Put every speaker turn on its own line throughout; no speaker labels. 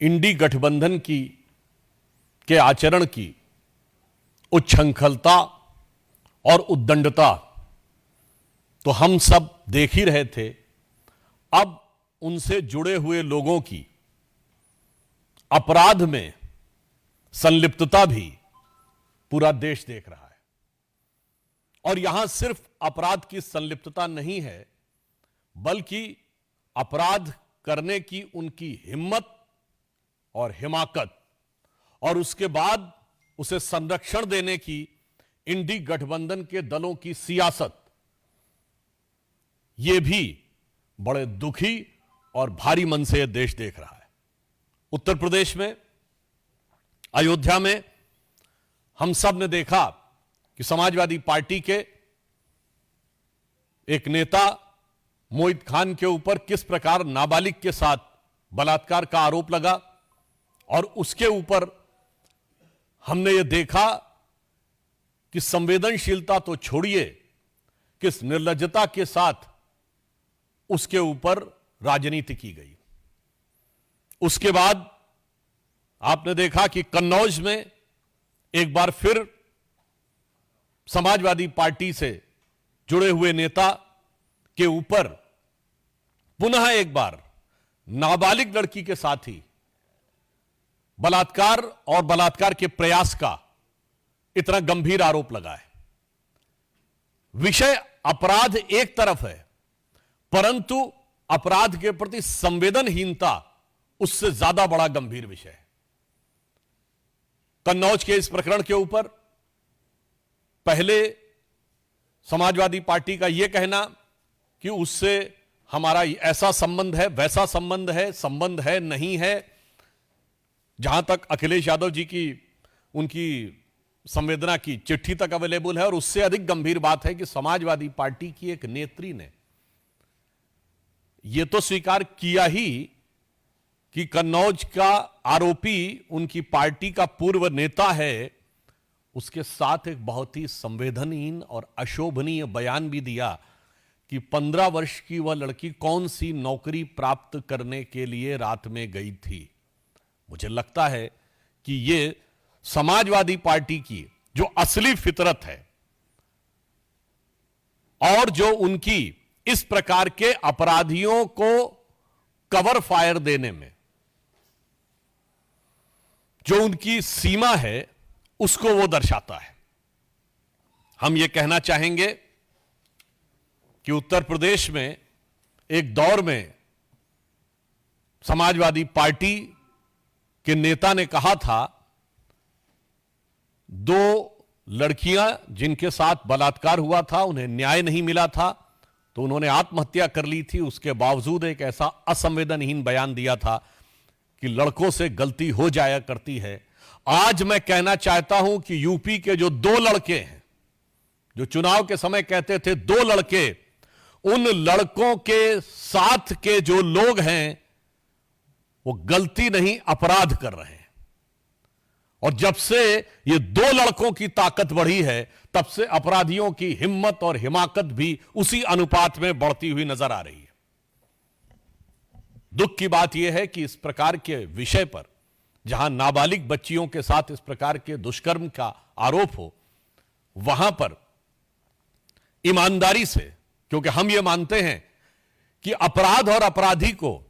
इंडी गठबंधन के आचरण की उच्छृंखलता और उद्दंडता तो हम सब देख ही रहे थे। अब उनसे जुड़े हुए लोगों की अपराध में संलिप्तता भी पूरा देश देख रहा है। और यहां सिर्फ अपराध की संलिप्तता नहीं है, बल्कि अपराध करने की उनकी हिम्मत और हिमाकत और उसके बाद उसे संरक्षण देने की इंडी गठबंधन के दलों की सियासत, यह भी बड़े दुखी और भारी मन से यह देश देख रहा है। उत्तर प्रदेश में अयोध्या में हम सब ने देखा कि समाजवादी पार्टी के एक नेता मोहित खान के ऊपर किस प्रकार नाबालिग के साथ बलात्कार का आरोप लगा और उसके ऊपर हमने यह देखा कि संवेदनशीलता तो छोड़िए, किस निर्लज्जता के साथ उसके ऊपर राजनीति की गई। उसके बाद आपने देखा कि कन्नौज में एक बार फिर समाजवादी पार्टी से जुड़े हुए नेता के ऊपर पुनः एक बार नाबालिग लड़की के साथ ही बलात्कार और बलात्कार के प्रयास का इतना गंभीर आरोप लगा है। विषय अपराध एक तरफ है, परंतु अपराध के प्रति संवेदनहीनता उससे ज्यादा बड़ा गंभीर विषय है। कन्नौज के इस प्रकरण के ऊपर पहले समाजवादी पार्टी का यह कहना कि उससे हमारा ऐसा संबंध है, वैसा संबंध है नहीं है। जहां तक अखिलेश यादव जी की उनकी संवेदना की चिट्ठी तक अवेलेबल है, और उससे अधिक गंभीर बात है कि समाजवादी पार्टी की एक नेत्री ने यह तो स्वीकार किया ही कि कन्नौज का आरोपी उनकी पार्टी का पूर्व नेता है, उसके साथ एक बहुत ही संवेदनहीन और अशोभनीय बयान भी दिया कि 15 वर्ष की वह लड़की कौन सी नौकरी प्राप्त करने के लिए रात में गई थी। मुझे लगता है कि यह समाजवादी पार्टी की जो असली फितरत है और जो उनकी इस प्रकार के अपराधियों को कवर फायर देने में जो उनकी सीमा है, उसको वो दर्शाता है। हम ये कहना चाहेंगे कि उत्तर प्रदेश में एक दौर में समाजवादी पार्टी के नेता ने कहा था, 2 लड़कियां जिनके साथ बलात्कार हुआ था उन्हें न्याय नहीं मिला था, तो उन्होंने आत्महत्या कर ली थी। उसके बावजूद एक ऐसा असंवेदनहीन बयान दिया था कि लड़कों से गलती हो जाया करती है। आज मैं कहना चाहता हूं कि यूपी के जो 2 लड़के हैं, जो चुनाव के समय कहते थे 2 लड़के, उन लड़कों के साथ के जो लोग हैं वो गलती नहीं अपराध कर रहे हैं। और जब से ये 2 लड़कों की ताकत बढ़ी है, तब से अपराधियों की हिम्मत और हिमाकत भी उसी अनुपात में बढ़ती हुई नजर आ रही है। दुख की बात यह है कि इस प्रकार के विषय पर, जहां नाबालिग बच्चियों के साथ इस प्रकार के दुष्कर्म का आरोप हो, वहां पर ईमानदारी से, क्योंकि हम ये मानते हैं कि अपराध और अपराधी को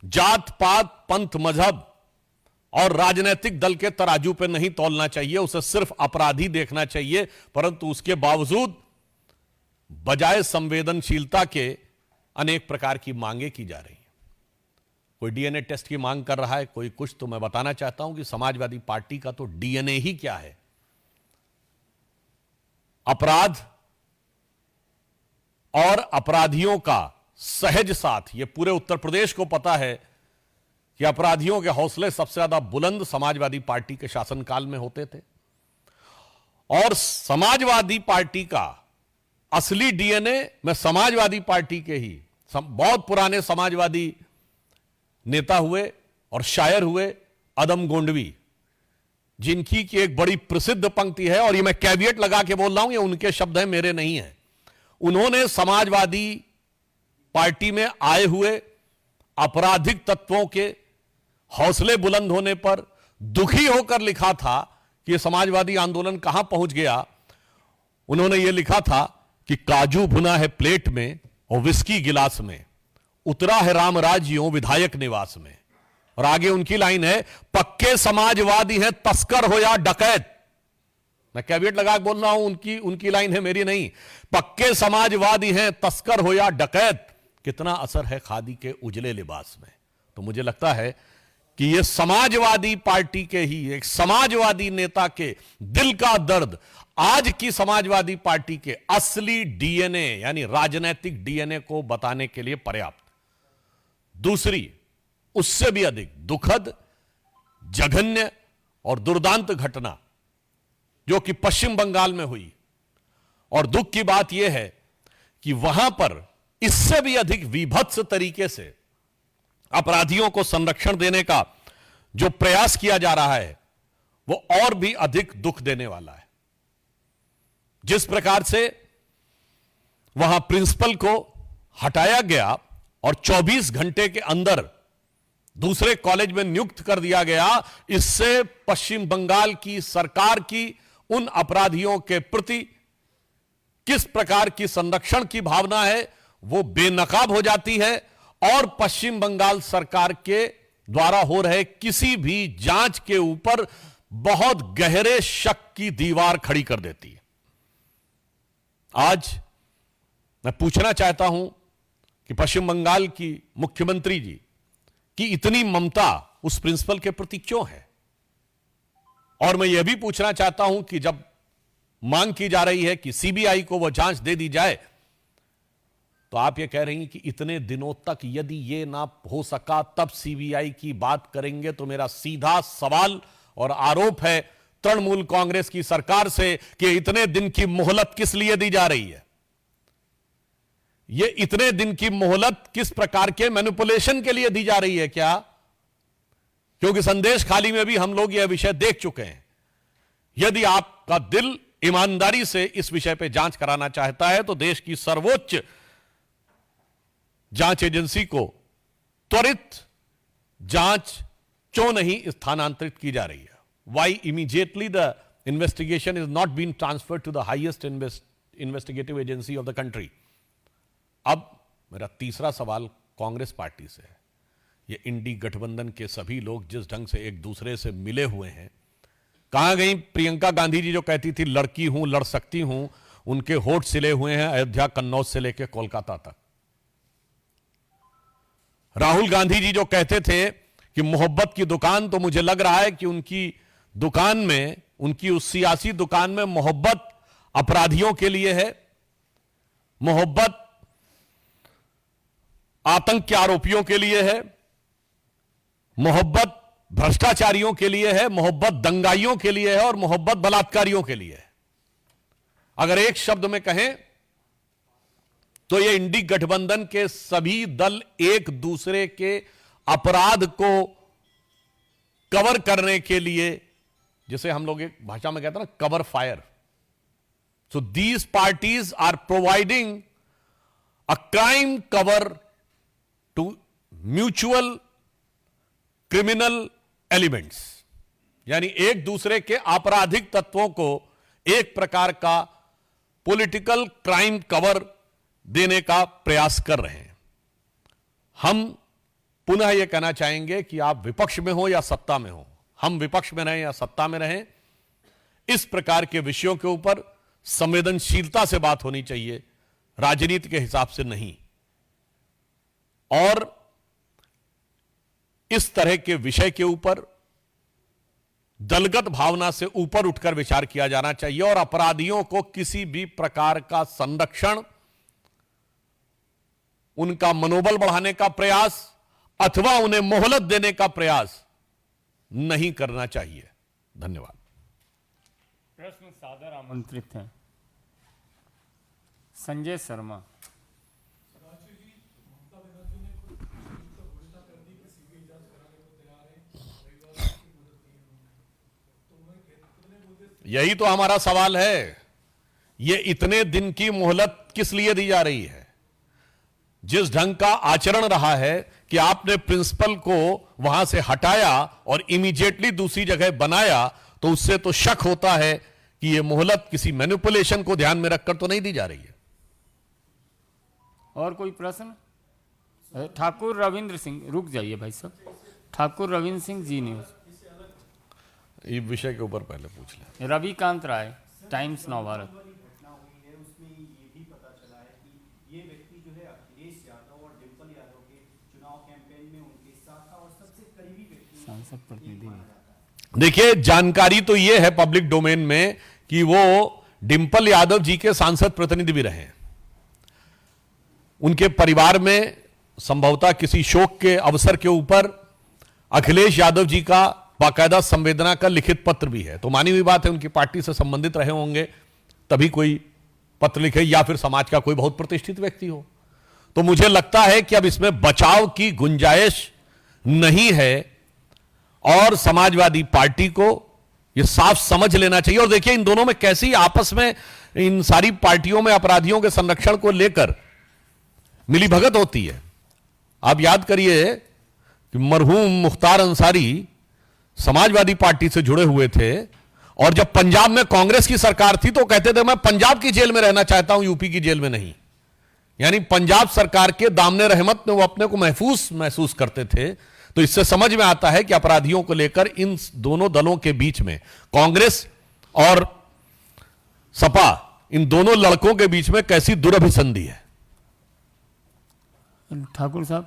जात पात, पंथ, मजहब और राजनीतिक दल के तराजू पर नहीं तौलना चाहिए, उसे सिर्फ अपराधी देखना चाहिए। परंतु उसके बावजूद बजाय संवेदनशीलता के अनेक प्रकार की मांगे की जा रही हैं। कोई डीएनए टेस्ट की मांग कर रहा है, कोई कुछ। तो मैं बताना चाहता हूं कि समाजवादी पार्टी का तो डीएनए ही क्या है। अपराध और अपराधियों का सहज साथ, यह पूरे उत्तर प्रदेश को पता है कि अपराधियों के हौसले सबसे ज्यादा बुलंद समाजवादी पार्टी के शासनकाल में होते थे। और समाजवादी पार्टी का असली डीएनए, मैं समाजवादी पार्टी के ही बहुत पुराने समाजवादी नेता हुए और शायर हुए अदम गोंडवी, जिनकी की एक बड़ी प्रसिद्ध पंक्ति है, और ये मैं कैविएट लगा के बोल रहा हूं, ये उनके शब्द हैं, मेरे नहीं हैं। उन्होंने समाजवादी पार्टी में आए हुए आपराधिक तत्वों के हौसले बुलंद होने पर दुखी होकर लिखा था कि यह समाजवादी आंदोलन कहां पहुंच गया। उन्होंने यह लिखा था कि काजू भुना है प्लेट में और विस्की गिलास में, उतरा है रामराज यों विधायक निवास में। और आगे उनकी लाइन है, पक्के समाजवादी हैं तस्कर हो या डकैत। मैं कैविएट लगा के बोल रहा हूं, उनकी लाइन है, मेरी नहीं। पक्के समाजवादी हैं तस्कर हो या डकैत, कितना असर है खादी के उजले लिबास में। तो मुझे लगता है कि यह समाजवादी पार्टी के ही एक समाजवादी नेता के दिल का दर्द आज की समाजवादी पार्टी के असली डीएनए यानी राजनैतिक डीएनए को बताने के लिए पर्याप्त। दूसरी, उससे भी अधिक दुखद, जघन्य और दुर्दांत घटना जो कि पश्चिम बंगाल में हुई, और दुख की बात यह है कि वहां पर इससे भी अधिक विभत्स तरीके से अपराधियों को संरक्षण देने का जो प्रयास किया जा रहा है वो और भी अधिक दुख देने वाला है। जिस प्रकार से वहां प्रिंसिपल को हटाया गया और 24 घंटे के अंदर दूसरे कॉलेज में नियुक्त कर दिया गया, इससे पश्चिम बंगाल की सरकार की उन अपराधियों के प्रति किस प्रकार की संरक्षण की भावना है वो बेनकाब हो जाती है और पश्चिम बंगाल सरकार के द्वारा हो रहे किसी भी जांच के ऊपर बहुत गहरे शक की दीवार खड़ी कर देती है। आज मैं पूछना चाहता हूं कि पश्चिम बंगाल की मुख्यमंत्री जी की इतनी ममता उस प्रिंसिपल के प्रति क्यों है। और मैं यह भी पूछना चाहता हूं कि जब मांग की जा रही है कि सीबीआई को वह जांच दे दी जाए, तो आप यह कह रही हैं कि इतने दिनों तक यदि यह ना हो सका तब सीबीआई की बात करेंगे। तो मेरा सीधा सवाल और आरोप है तृणमूल कांग्रेस की सरकार से कि इतने दिन की मोहलत किस लिए दी जा रही है। यह इतने दिन की मोहलत किस प्रकार के मैनिपुलेशन के लिए दी जा रही है क्या? क्योंकि संदेश खाली में भी हम लोग यह विषय देख चुके हैं। यदि आपका दिल ईमानदारी से इस विषय पर जांच कराना चाहता है तो देश की सर्वोच्च जांच एजेंसी को त्वरित जांच क्यों नहीं स्थानांतरित की जा रही है? Why immediately the investigation is not been transferred to the highest investigative agency of the country. अब मेरा तीसरा सवाल कांग्रेस पार्टी से है। ये इंडी गठबंधन के सभी लोग जिस ढंग से एक दूसरे से मिले हुए हैं, कहां गई प्रियंका गांधी जी जो कहती थी लड़की हूं लड़ सकती हूं, उनके होठ सिले हुए हैं अयोध्या कन्नौज से लेकर कोलकाता तक। राहुल गांधी जी जो कहते थे कि मोहब्बत की दुकान, तो मुझे लग रहा है कि उनकी दुकान में, उनकी उस सियासी दुकान में मोहब्बत अपराधियों के लिए है, मोहब्बत आतंक के आरोपियों के लिए है, मोहब्बत भ्रष्टाचारियों के लिए है, मोहब्बत दंगाइयों के लिए है और मोहब्बत बलात्कारियों के लिए है। अगर एक शब्द में कहें तो ये इंडी गठबंधन के सभी दल एक दूसरे के अपराध को कवर करने के लिए, जिसे हम लोग एक भाषा में कहते हैं ना, cover fire. So these parties are providing a crime cover to mutual criminal elements, यानी एक दूसरे के आपराधिक तत्वों को एक प्रकार का पॉलिटिकल क्राइम कवर देने का प्रयास कर रहे हैं। हम पुनः यह कहना चाहेंगे कि आप विपक्ष में हो या सत्ता में हो, हम विपक्ष में रहें या सत्ता में रहें, इस प्रकार के विषयों के ऊपर संवेदनशीलता से बात होनी चाहिए, राजनीति के हिसाब से नहीं। और इस तरह के विषय के ऊपर दलगत भावना से ऊपर उठकर विचार किया जाना चाहिए और अपराधियों को किसी भी प्रकार का संरक्षण, उनका मनोबल बढ़ाने का प्रयास अथवा उन्हें मोहलत देने का प्रयास नहीं करना चाहिए। धन्यवाद।
प्रश्न सादर आमंत्रित हैं संजय शर्मा।
यही तो हमारा सवाल है, ये इतने दिन की मोहलत किस लिए दी जा रही है? जिस ढंग का आचरण रहा है कि आपने प्रिंसिपल को वहां से हटाया और इमीडिएटली दूसरी जगह बनाया, तो उससे तो शक होता है कि यह मोहलत किसी मैनिपुलेशन को ध्यान में रखकर तो नहीं दी जा रही है।
और कोई प्रश्न? ठाकुर रविंद्र सिंह, रुक जाइए भाई साहब। ठाकुर रविंद्र सिंह, जी न्यूज।
ये विषय के ऊपर पहले पूछ लें।
रविकांत राय, टाइम्स नव भारत। सांसद प्रतिनिधि नहीं।
देखिए, जानकारी तो यह है पब्लिक डोमेन में कि वो डिंपल यादव जी के सांसद प्रतिनिधि भी रहे हैं। उनके परिवार में संभवतः किसी शोक के अवसर के ऊपर अखिलेश यादव जी का बाकायदा संवेदना का लिखित पत्र भी है। तो मानी हुई बात है उनकी पार्टी से संबंधित रहे होंगे, तभी कोई पत्र लिखे, या फिर समाज का कोई बहुत प्रतिष्ठित व्यक्ति हो। तो मुझे लगता है कि अब इसमें बचाव की गुंजाइश नहीं है और समाजवादी पार्टी को यह साफ समझ लेना चाहिए। और देखिए, इन दोनों में कैसी आपस में, इन सारी पार्टियों में अपराधियों के संरक्षण को लेकर मिलीभगत होती है। आप याद करिए कि मरहूम मुख्तार अंसारी समाजवादी पार्टी से जुड़े हुए थे, और जब पंजाब में कांग्रेस की सरकार थी तो कहते थे मैं पंजाब की जेल में रहना चाहता हूं, यूपी की जेल में नहीं। यानी पंजाब सरकार के दामने रहमत में वो अपने को महफूज महसूस करते थे। तो इससे समझ में आता है कि अपराधियों को लेकर इन दोनों दलों के बीच में, कांग्रेस और सपा, इन दोनों लड़कों के बीच में कैसी दुरभिसंधि है।
ठाकुर साहब,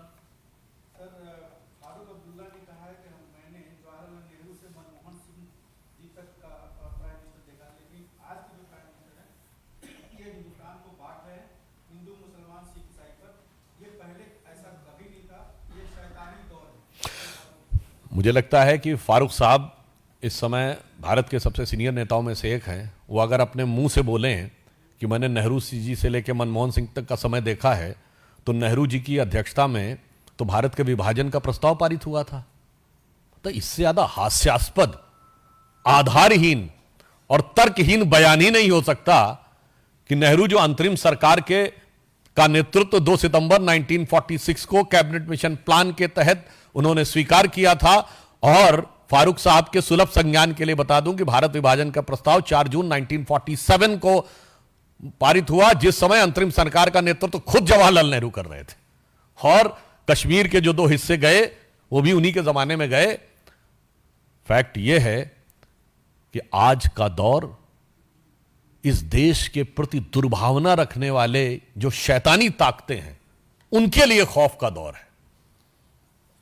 फारूक अब्दुल्ला ने कहा है कि मैंने जवाहरलाल नेहरू से मनमोहन सिंह जी तक का प्राइम मिनिस्टर देखा, लेकिन आज के जो प्राइम मिनिस्टर हैं ये हिंदुस्तान को बांट रहे हैं हिंदू मुसलमान सिख ईसाई पर। ये पहले ऐसा कभी नहीं था, ये शैतानी दौर है।
मुझे लगता है कि फारूक साहब इस समय भारत के सबसे सीनियर नेताओं में से एक हैं। वो अगर अपने मुंह से बोलें कि मैंने नेहरू जी से लेकर मनमोहन सिंह तक का समय देखा है, तो नेहरू जी की अध्यक्षता में तो भारत के विभाजन का प्रस्ताव पारित हुआ था। तो इससे ज्यादा हास्यास्पद, आधारहीन और तर्कहीन बयान ही नहीं हो सकता कि नेहरू जो अंतरिम सरकार का नेतृत्व 2 सितंबर 1946 को कैबिनेट मिशन प्लान के तहत उन्होंने स्वीकार किया था। और फारूक साहब के सुलभ संज्ञान के लिए बता दूं कि भारत विभाजन का प्रस्ताव 4 जून 1947 को पारित हुआ, जिस समय अंतरिम सरकार का नेतृत्व खुद जवाहरलाल नेहरू कर रहे थे। और कश्मीर के जो 2 हिस्से गए वो भी उन्हीं के जमाने में गए। फैक्ट यह है कि आज का दौर इस देश के प्रति दुर्भावना रखने वाले जो शैतानी ताकतें हैं उनके लिए खौफ का दौर है।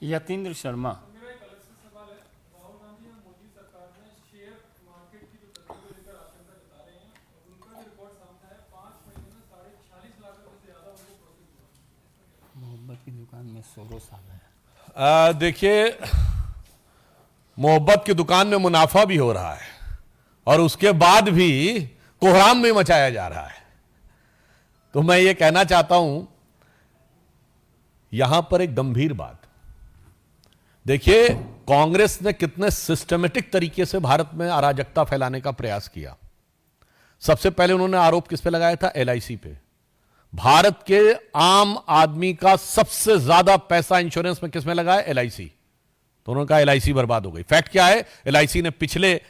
यतीन्द्र शर्मा।
मेरा एक अलग से सवाल है। राहुल गांधी और मोदी सरकार ने शेयर मार्केट की जो तस्वीर को लेकर आशंका जता रहे हैं, और उनका जो रिकॉर्ड सामने है 5 महीने में 46.5 लाख रुपए से ज्यादा उनको प्रॉफिट हुआ।
मोहब्बत की दुकान में सोरोस आ गया।
देखिए, मोहब्बत की दुकान में मुनाफा भी हो रहा है और उसके बाद भी कोहराम भी मचाया जा रहा है। तो मैं ये कहना चाहता हूं यहां पर एक गंभीर बात, देखिए कांग्रेस ने कितने सिस्टमेटिक तरीके से भारत में अराजकता फैलाने का प्रयास किया। सबसे पहले उन्होंने आरोप किस पे लगाया था? एलआईसी पे। भारत के आम आदमी का सबसे ज्यादा पैसा इंश्योरेंस में किस में लगा है? एलआईसी। तो उन्होंने कहा एलआईसी बर्बाद हो गई। फैक्ट क्या है? एलआईसी ने पिछले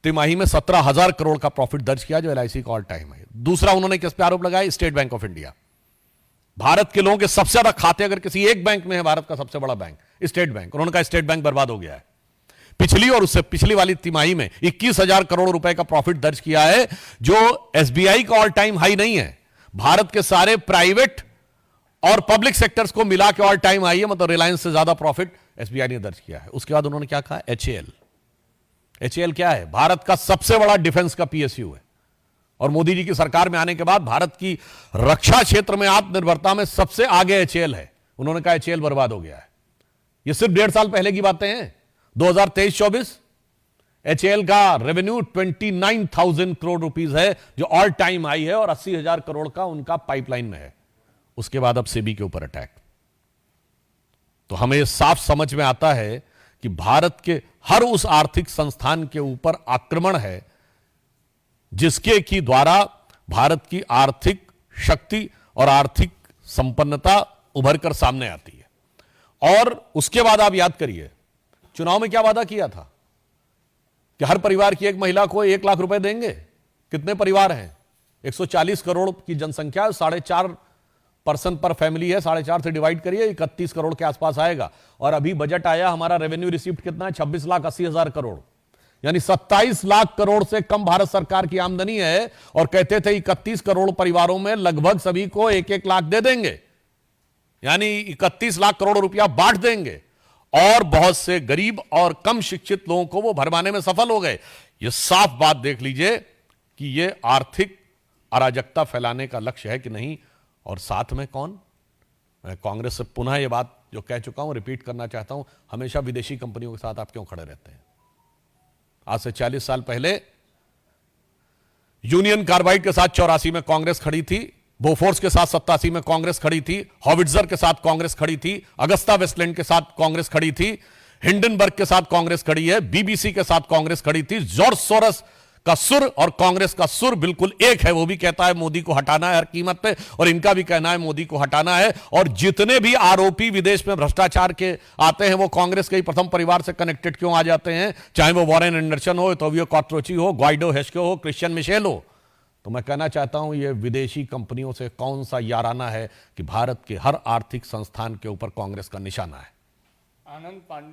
तिमाही में 17,000 करोड़ का प्रॉफिट दर्ज किया, जो एलआईसी का ऑल टाइम है। दूसरा उन्होंने किस पे आरोप लगाया? State bank of India. Bharat के लोगों के सबसे ज्यादा खाते अगर किसी एक बैंक में है, भारत का सबसे बड़ा बैंक स्टेट बैंक, उन्होंने कहा स्टेट बैंक बर्बाद हो गया है। पिछली और उससे पिछली वाली तिमाही में 21,000 करोड़ रुपए का प्रॉफिट दर्ज किया है, जो एसबीआई का ऑल टाइम हाई नहीं है। भारत के सारे प्राइवेट और पब्लिक सेक्टर्स को मिला के ऑल टाइम हाई है, मतलब रिलायंस से ज्यादा प्रॉफिट एसबीआई ने दर्ज किया है। उसके बाद उन्होंने क्या कहा? एचएएल। एचएएल क्या है? भारत का सबसे बड़ा डिफेंस का पीएसयू है, और मोदी जी की सरकार में आने के बाद भारत की रक्षा क्षेत्र में आत्मनिर्भरता में सबसे आगे एचएएल है। उन्होंने कहा एचएएल बर्बाद हो गया है। ये सिर्फ 1.5 साल पहले की बातें हैं। 2023-24 एचएएल का रेवेन्यू 29,000 करोड़ रुपीस है, जो ऑल टाइम हाई है, और 80,000 करोड़ का उनका पाइपलाइन में है। उसके बाद अब सेबी के ऊपर अटैक। तो हमें यह साफ समझ में आता है कि भारत के हर उस आर्थिक संस्थान के ऊपर आक्रमण है जिसके की द्वारा भारत की आर्थिक शक्ति और आर्थिक संपन्नता उभर कर सामने आती है। और उसके बाद आप याद करिए, चुनाव में क्या वादा किया था कि हर परिवार की एक महिला को 1 लाख रुपए देंगे। कितने परिवार हैं? 140 करोड़ की जनसंख्या, 4.5% पर फैमिली है, 4.5 से डिवाइड करिए, 31 करोड़ के आसपास आएगा। और अभी बजट आया, हमारा रेवेन्यू रिसीप्ट कितना है? 26,80,000 करोड़, यानी 27 लाख करोड़ से कम भारत सरकार की आमदनी है। और कहते थे 31 करोड़ परिवारों में लगभग सभी को 1-1 लाख दे देंगे, यानी 31 लाख करोड़ रुपया बांट देंगे। और बहुत से गरीब और कम शिक्षित लोगों को वो भरवाने में सफल हो गए। ये साफ बात देख लीजिए कि ये आर्थिक अराजकता फैलाने का लक्ष्य है कि नहीं। और साथ में कौन? मैं कांग्रेस से पुनः ये बात जो कह चुका हूं रिपीट करना चाहता हूं, हमेशा विदेशी कंपनियों के साथ आप क्यों खड़े रहते हैं? आज से 40 साल पहले यूनियन कार्बाइड के साथ 84 में कांग्रेस खड़ी थी, बोफोर्स के साथ 87 में कांग्रेस खड़ी थी, हॉविट्जर के साथ कांग्रेस खड़ी थी, अगस्ता वेस्टलैंड के साथ कांग्रेस खड़ी थी, हिंडनबर्ग के साथ कांग्रेस खड़ी है, बीबीसी के साथ कांग्रेस खड़ी थी। जॉर्ज सोरस का सुर और कांग्रेस का सुर बिल्कुल एक है। वो भी कहता है मोदी को हटाना है हर कीमत पे, और इनका भी कहना है मोदी को हटाना है। और जितने भी आरोपी विदेश में भ्रष्टाचार के आते हैं वो कांग्रेस के ही प्रथम परिवार से कनेक्टेड क्यों आ जाते हैं? चाहे वो वॉरेन एंडरसन हो, टोबियो कॉट्रोची हो, ग्वाइडो हेस्को हो, क्रिश्चियन मिशेल हो। तो मैं कहना चाहता हूं ये विदेशी कंपनियों से कौन सा याराना है कि भारत के हर आर्थिक संस्थान के ऊपर कांग्रेस का निशाना है।
आनंद पांडे